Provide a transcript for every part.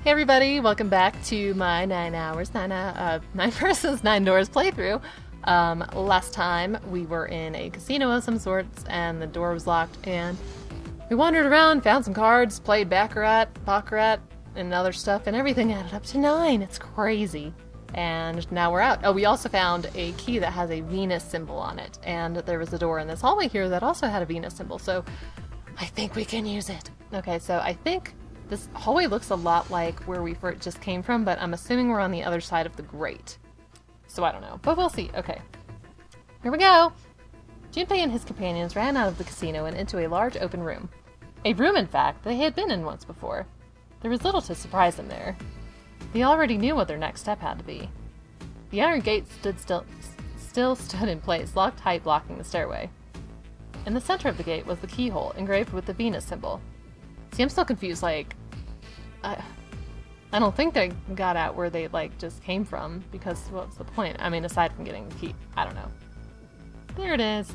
Hey everybody, welcome back to my 9 versus 9 doors playthrough. Last time we were in a casino of some sorts and the door was locked and we wandered around, found some cards, played baccarat, and other stuff, and everything added up to 9. It's crazy. And now we're out. Oh, we also found a key that has a Venus symbol on it, and there was a door in this hallway here that also had a Venus symbol, so I think we can use it. Okay, so I think this hallway looks a lot like where we just came from, but I'm assuming we're on the other side of the grate. So I don't know, but we'll see. Okay, here we go. Junpei and his companions ran out of the casino and into a large open room. A room, in fact, they had been in once before. There was little to surprise them there. They already knew what their next step had to be. The iron gate still stood in place, locked tight, blocking the stairway. In the center of the gate was the keyhole, engraved with the Venus symbol. See, I'm still confused, like, I don't think they got out where they, just came from, because what's the point? I mean, aside from getting the key. I don't know. There it is.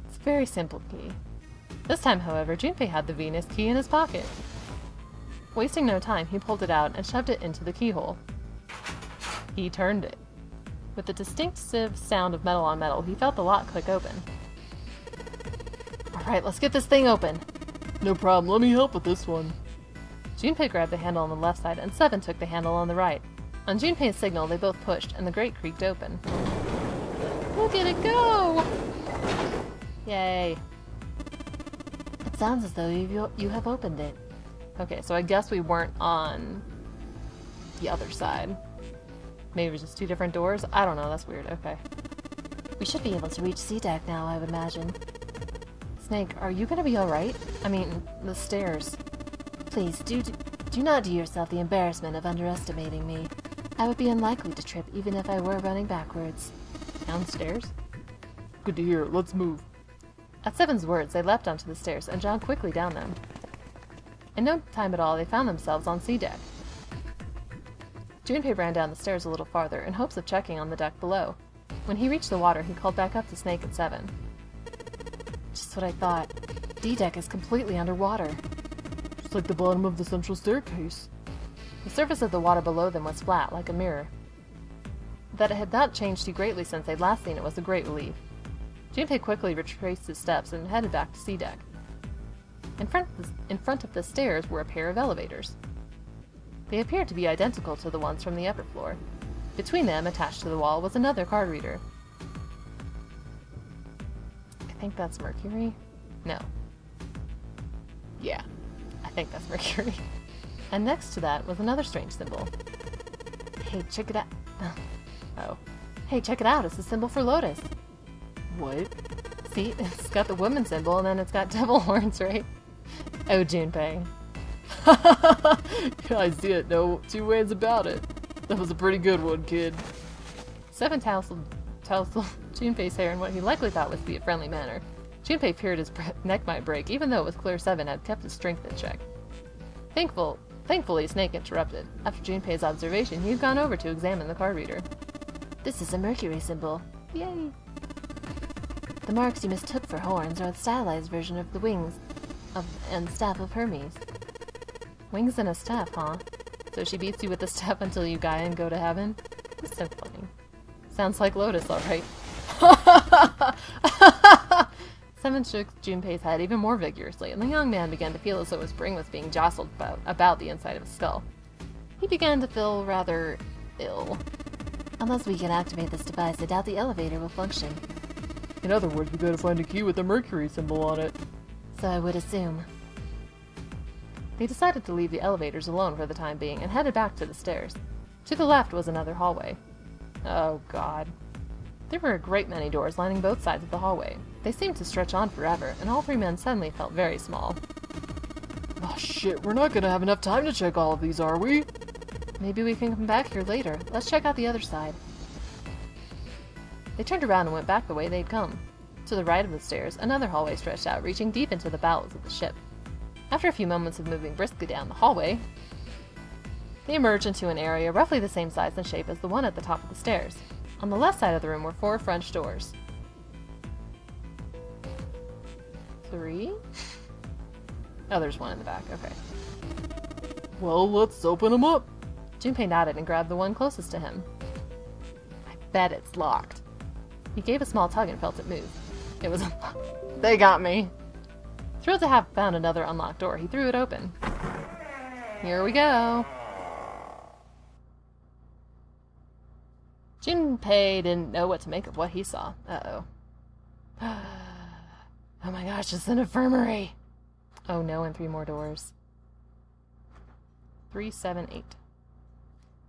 It's a very simple key. This time, however, Junpei had the Venus key in his pocket. Wasting no time, he pulled it out and shoved it into the keyhole. He turned it. With the distinctive sound of metal on metal, he felt the lock click open. Alright, let's get this thing open. No problem, let me help with this one. Junpei grabbed the handle on the left side, and Seven took the handle on the right. On Junpei's signal, they both pushed, and the grate creaked open. Look at it go! Yay. It sounds as though you have opened it. Okay, so I guess we weren't on the other side. Maybe it was just two different doors? I don't know, that's weird. Okay. We should be able to reach C-Deck now, I would imagine. Snake, are you gonna be alright? I mean, the stairs. Please, do not do yourself the embarrassment of underestimating me. I would be unlikely to trip even if I were running backwards. Downstairs? Good to hear, let's move. At Seven's words, they leapt onto the stairs and jogged quickly down them. In no time at all, they found themselves on C-Deck. Junpei ran down the stairs a little farther in hopes of checking on the deck below. When he reached the water, he called back up to Snake and Seven. Just what I thought. D-Deck is completely underwater. Just like the bottom of the central staircase. The surface of the water below them was flat, like a mirror. That it had not changed too greatly since they'd last seen it was a great relief. Junpei quickly retraced his steps and headed back to C-Deck. In front of the stairs were a pair of elevators. They appeared to be identical to the ones from the upper floor. Between them, attached to the wall, was another card reader. I think that's Mercury? No. Yeah, I think that's Mercury. And next to that was another strange symbol. Hey, check it out. Oh. Hey, check it out. It's the symbol for Lotus. What? See, it's got the woman symbol and then it's got devil horns, right? Oh, Junpei. I see it, no two ways about it. That was a pretty good one, kid. Seven tousled Junpei's hair in what he likely thought was to be a friendly manner. Junpei feared his neck might break, even though it was clear Seven had kept his strength in check. Thankfully, Snake interrupted. After Junpei's observation, he had gone over to examine the card reader. This is a Mercury symbol. Yay! The marks you mistook for horns are the stylized version of the wings and staff of Hermes. Wings and a staff, huh? So she beats you with the staff until you die and go to heaven? That's so funny. Sounds like Lotus, alright. Seven shook Junpei's head even more vigorously, and the young man began to feel as though his brain was being jostled about the inside of his skull. He began to feel rather ill. Unless we can activate this device, I doubt the elevator will function. In other words, we gotta find a key with a Mercury symbol on it. So I would assume. They decided to leave the elevators alone for the time being and headed back to the stairs. To the left was another hallway. Oh, God. There were a great many doors lining both sides of the hallway. They seemed to stretch on forever, and all three men suddenly felt very small. Oh shit, we're not gonna have enough time to check all of these, are we? Maybe we can come back here later. Let's check out the other side. They turned around and went back the way they'd come. To the right of the stairs, another hallway stretched out, reaching deep into the bowels of the ship. After a few moments of moving briskly down the hallway, they emerged into an area roughly the same size and shape as the one at the top of the stairs. On the left side of the room were 4 French doors. 3? Oh, there's one in the back. Okay. Well, let's open them up. Junpei nodded and grabbed the one closest to him. I bet it's locked. He gave a small tug and felt it move. It was unlocked. They got me. Thrilled to have found another unlocked door, he threw it open. Here we go. Junpei didn't know what to make of what he saw. Uh-oh. Oh my gosh, it's an infirmary. Oh no, and 3 more doors. 3, 7, 8.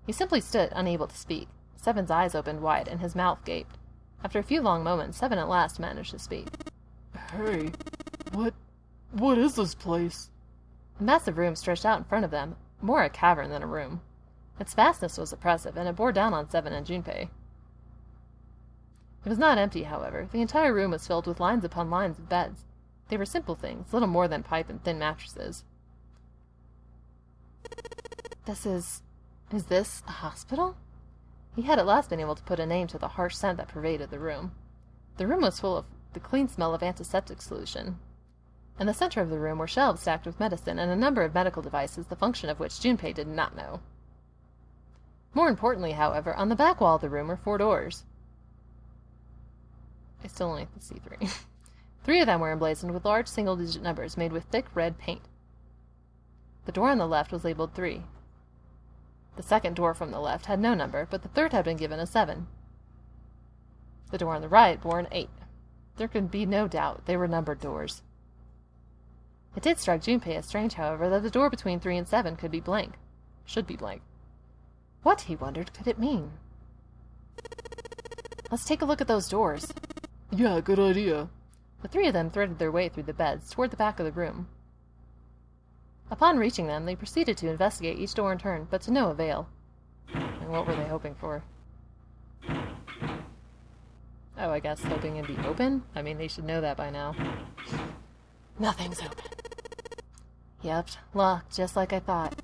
He simply stood, unable to speak. 7's eyes opened wide, and his mouth gaped. After a few long moments, 7 at last managed to speak. Hey, what is this place? A massive room stretched out in front of them, more a cavern than a room. Its vastness was oppressive, and it bore down on 7 and Junpei. It was not empty, however. The entire room was filled with lines upon lines of beds. They were simple things, little more than pipe and thin mattresses. Is this a hospital? He had at last been able to put a name to the harsh scent that pervaded the room. The room was full of the clean smell of antiseptic solution. In the center of the room were shelves stacked with medicine and a number of medical devices, the function of which Junpei did not know. More importantly, however, on the back wall of the room were 4 doors. I still only have to see 3. 3 of them were emblazoned with large single-digit numbers made with thick red paint. The door on the left was labeled 3. The second door from the left had no number, but the third had been given a 7. The door on the right bore an 8. There could be no doubt they were numbered doors. It did strike Junpei as strange, however, that the door between 3 and 7 could be blank. Should be blank. What, he wondered, could it mean? Let's take a look at those doors. Yeah, good idea. The 3 of them threaded their way through the beds toward the back of the room. Upon reaching them, they proceeded to investigate each door in turn, but to no avail. And what were they hoping for? Oh, I guess hoping it'd be open? I mean, they should know that by now. Nothing's open. Yep, locked, just like I thought.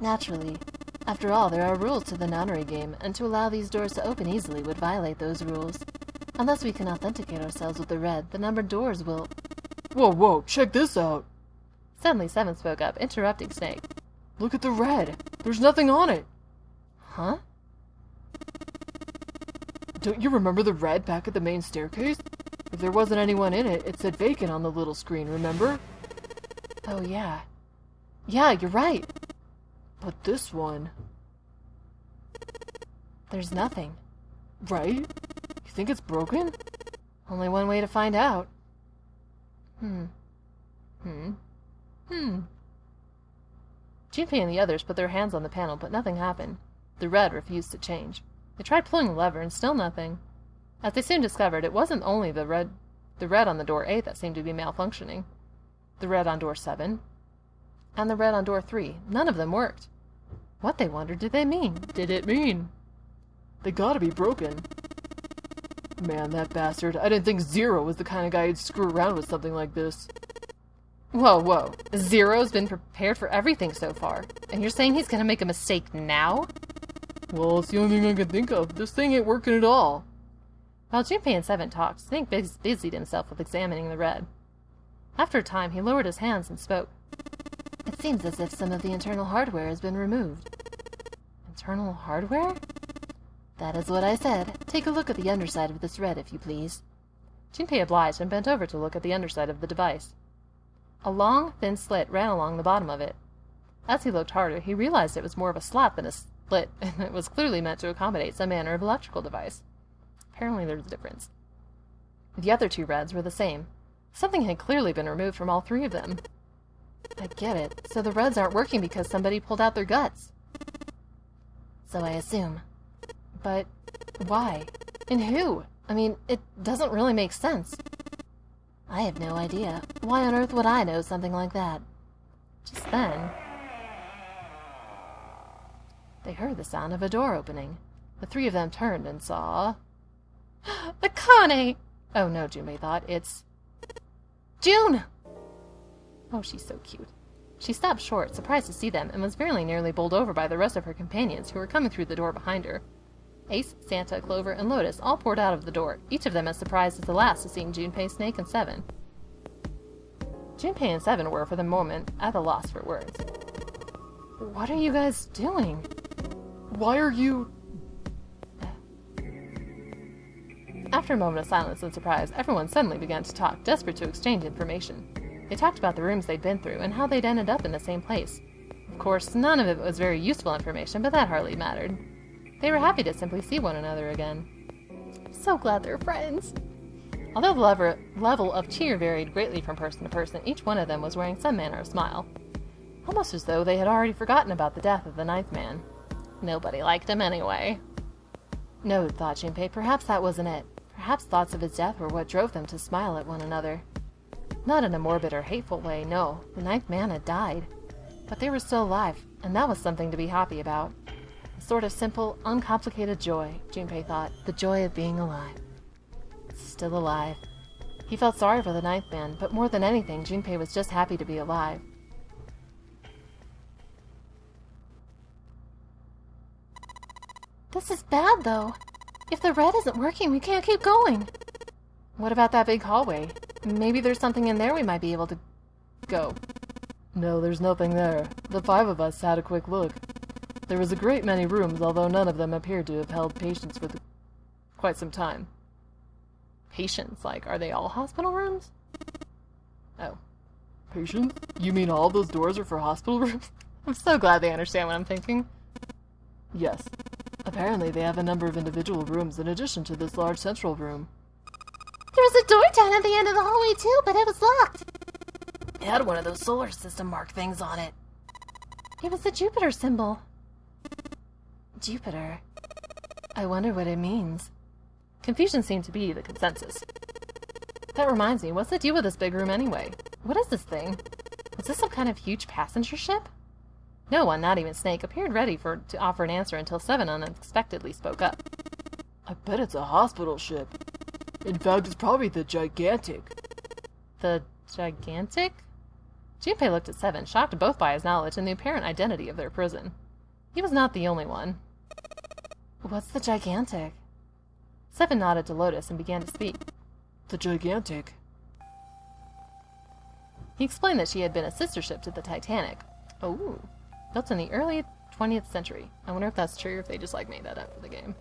Naturally. After all, there are rules to the nonary game, and to allow these doors to open easily would violate those rules. Unless we can authenticate ourselves with the red, the numbered doors will... Whoa, check this out. Suddenly, 7 spoke up, interrupting Snake. Look at the red. There's nothing on it. Huh? Don't you remember the red back at the main staircase? If there wasn't anyone in it, it said vacant on the little screen, remember? Oh, yeah. Yeah, you're right. But this one... There's nothing. Right? You think it's broken? Only one way to find out. Junpei and the others put their hands on the panel, but nothing happened. The red refused to change. They tried pulling the lever, and still nothing. As they soon discovered, it wasn't only the red on the door 8 that seemed to be malfunctioning. The red on door 7, and the red on door 3. None of them worked. What, they wondered, did it mean? They gotta be broken. Man, that bastard. I didn't think Zero was the kind of guy who'd screw around with something like this. Whoa. Zero's been prepared for everything so far. And you're saying he's gonna make a mistake now? Well, it's the only thing I can think of. This thing ain't working at all. While Junpei and 7 talked, Snake busied himself with examining the red. After a time, he lowered his hands and spoke. It seems as if some of the internal hardware has been removed. Internal hardware? That is what I said. Take a look at the underside of this red, if you please. Junpei obliged and bent over to look at the underside of the device. A long, thin slit ran along the bottom of it. As he looked harder, he realized it was more of a slat than a slit, and it was clearly meant to accommodate some manner of electrical device. Apparently there's a difference. The other 2 reds were the same. Something had clearly been removed from all 3 of them. I get it. So the reds aren't working because somebody pulled out their guts. So I assume. But why? And who? I mean, it doesn't really make sense. I have no idea. Why on earth would I know something like that? Just then, they heard the sound of a door opening. The 3 of them turned and saw... Akane! Oh no, Junpei thought. It's... June! Oh, she's so cute. She stopped short, surprised to see them, and was very nearly bowled over by the rest of her companions who were coming through the door behind her. Ace, Santa, Clover, and Lotus all poured out of the door, each of them as surprised as the last at seeing Junpei, Snake, and 7. Junpei and 7 were, for the moment, at a loss for words. What are you guys doing? Why are you... After a moment of silence and surprise, everyone suddenly began to talk, desperate to exchange information. They talked about the rooms they'd been through and how they'd ended up in the same place. Of course, none of it was very useful information, but that hardly mattered. They were happy to simply see one another again. So glad they're friends. Although the level of cheer varied greatly from person to person, each one of them was wearing some manner of smile. Almost as though they had already forgotten about the death of the ninth man. Nobody liked him anyway. No, thought Junpei, perhaps that wasn't it. Perhaps thoughts of his death were what drove them to smile at one another. Not in a morbid or hateful way, no. The ninth man had died. But they were still alive, and that was something to be happy about. A sort of simple, uncomplicated joy, Junpei thought. The joy of being alive. Still alive. He felt sorry for the ninth man, but more than anything, Junpei was just happy to be alive. This is bad, though. If the red isn't working, we can't keep going. What about that big hallway? Maybe there's something in there we might be able to go. No, there's nothing there. The 5 of us had a quick look. There was a great many rooms, although none of them appeared to have held patients for quite some time. Patients? Like, are they all hospital rooms? Oh. Patients? You mean all those doors are for hospital rooms? I'm so glad they understand what I'm thinking. Yes. Apparently they have a number of individual rooms in addition to this large central room. There was a door down at the end of the hallway too, but it was locked. It had one of those solar system mark things on it. It was the Jupiter symbol. Jupiter. I wonder what it means. Confusion seemed to be the consensus. That reminds me, what's the deal with this big room anyway? What is this thing? Was this some kind of huge passenger ship? No one, not even Snake, appeared ready to offer an answer until Seven unexpectedly spoke up. I bet it's a hospital ship. In fact, it's probably the Gigantic. The Gigantic? Junpei looked at Seven, shocked both by his knowledge and the apparent identity of their prison. He was not the only one. What's the Gigantic? Seven nodded to Lotus and began to speak. The Gigantic. He explained that she had been a sister ship to the Titanic. Oh, built in the early 20th century. I wonder if that's true or if they just made that up for the game.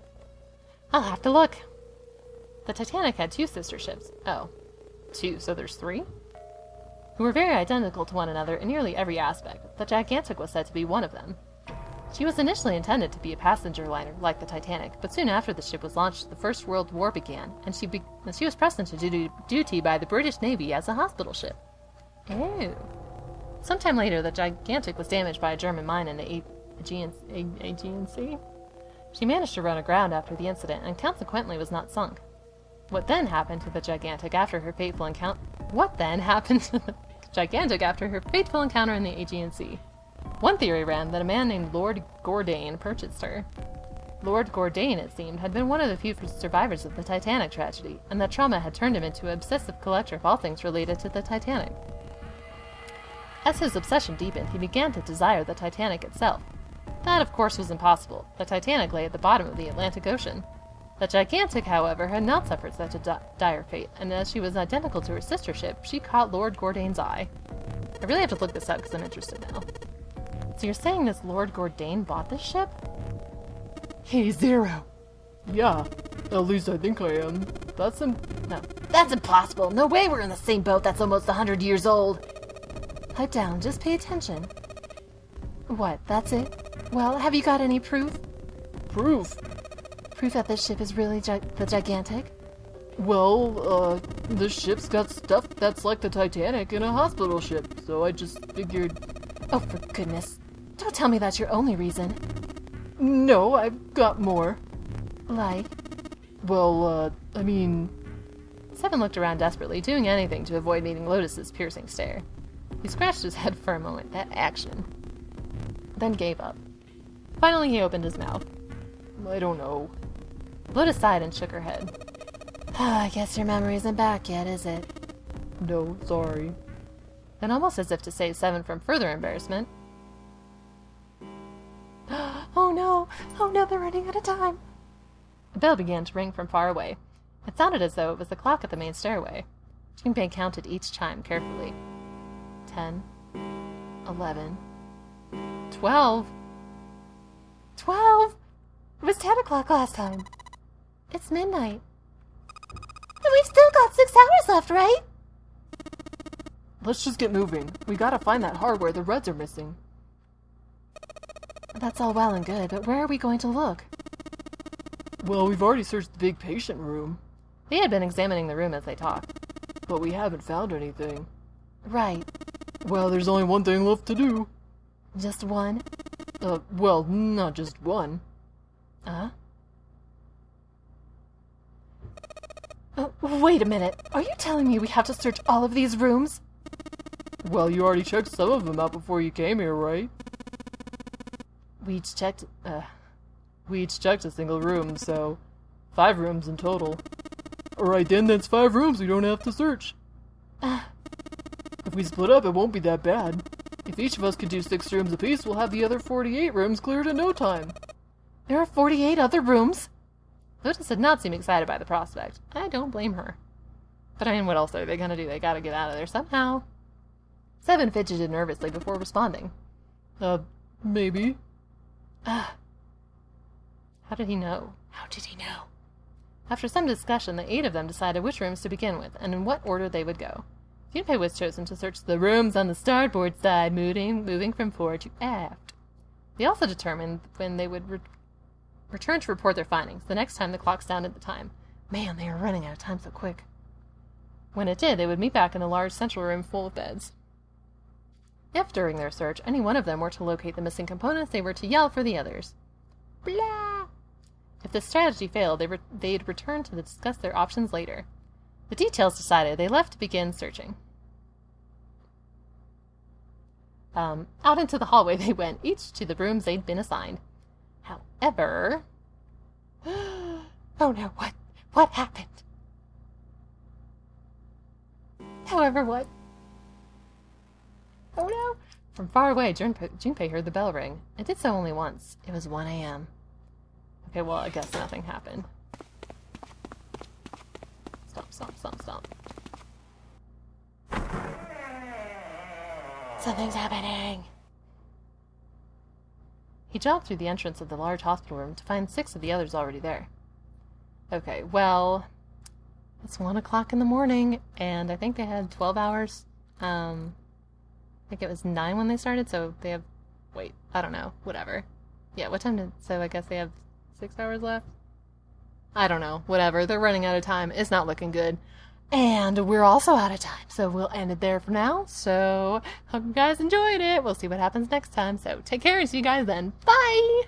I'll have to look. The Titanic had 2 sister ships. Oh, 2, so there's 3? Who were very identical to one another in nearly every aspect. The Gigantic was said to be one of them. She was initially intended to be a passenger liner like the Titanic, but soon after the ship was launched, the First World War began, and she was pressed into duty by the British Navy as a hospital ship. Ew. Sometime later, the Gigantic was damaged by a German mine in the Aegean Sea. She managed to run aground after the incident and consequently was not sunk. What then happened to the Gigantic after her fateful encounter in the Aegean Sea? One theory ran that a man named Lord Gourdane purchased her. Lord Gourdane, it seemed, had been one of the few survivors of the Titanic tragedy, and that trauma had turned him into an obsessive collector of all things related to the Titanic. As his obsession deepened, he began to desire the Titanic itself. That, of course, was impossible. The Titanic lay at the bottom of the Atlantic Ocean. The Gigantic, however, had not suffered such a dire fate, and as she was identical to her sister ship, she caught Lord Gourdane's eye. I really have to look this up because I'm interested now. So you're saying this Lord Gourdane bought this ship? Hey, Zero! Yeah, at least I think I am. No, that's impossible! No way we're in the same boat that's almost 100 years old! Pipe down, just pay attention. What, that's it? Well, have you got any proof? Proof? Proof that this ship is really the Gigantic? Well, this ship's got stuff that's like the Titanic in a hospital ship, so I just figured... Oh, for goodness. Don't tell me that's your only reason. No, I've got more. Like? Well, I mean... Seven looked around desperately, doing anything to avoid meeting Lotus's piercing stare. He scratched his head for a moment, that action. Then gave up. Finally, he opened his mouth. I don't know. Lotus sighed and shook her head. I guess your memory isn't back yet, is it? No, sorry. Then, almost as if to save Seven from further embarrassment... Oh no! Oh no, they're running out of time! A bell began to ring from far away. It sounded as though it was the clock at the main stairway. Junpei counted each chime carefully. 10, 11, 12? 12? It was 10 o'clock last time. It's midnight. And we've still got 6 hours left, right? Let's just get moving. We gotta find that hardware the Reds are missing. That's all well and good, but where are we going to look? Well, we've already searched the big patient room, They had been examining the room as they talked. but we haven't found anything. Right. Well, there's only one thing left to do. Just one? Well, not just one. Wait a minute. Are you telling me we have to search all of these rooms? Well, you already checked some of them out before you came here, right? We each checked... We each checked a single room, so 5 rooms in total. Alright then, that's 5 rooms we don't have to search. If we split up, it won't be that bad. If each of us could do 6 rooms apiece, we'll have the other 48 rooms cleared in no time. There are 48 other rooms? Lotus did not seem excited by the prospect. I don't blame her. But I mean, what else are they gonna do? They gotta get out of there somehow. Seven fidgeted nervously before responding. Maybe. How did he know? How did he know? After some discussion, the 8 of them decided which rooms to begin with, and in what order they would go. Junpei was chosen to search the rooms on the starboard side, moving from fore to aft. They also determined when they would return to report their findings, the next time the clock sounded the time. Man, they are running out of time so quick. When it did, they would meet back in a large central room full of beds. If, during their search, any one of them were to locate the missing components, they were to yell for the others. Blah! If this strategy failed, they'd return to discuss their options later. The details decided, they left to begin searching. Out into the hallway they went, each to the rooms they'd been assigned. However... Oh no, what happened? However, what? Oh no! From far away, Junpei heard the bell ring. It did so only once. It was 1 a.m. Okay, well, I guess nothing happened. Stomp. Something's happening. He jogged through the entrance of the large hospital room to find 6 of the others already there. Okay, well, it's 1 o'clock in the morning, and I think they had 12 hours. I think it was 9 when they started, so they have... Wait, I don't know. Whatever. Yeah, what time did... So I guess they have 6 hours left? I don't know. Whatever. They're running out of time. It's not looking good. And we're also out of time, so we'll end it there for now. So, hope you guys enjoyed it. We'll see what happens next time. So, take care and see you guys then. Bye!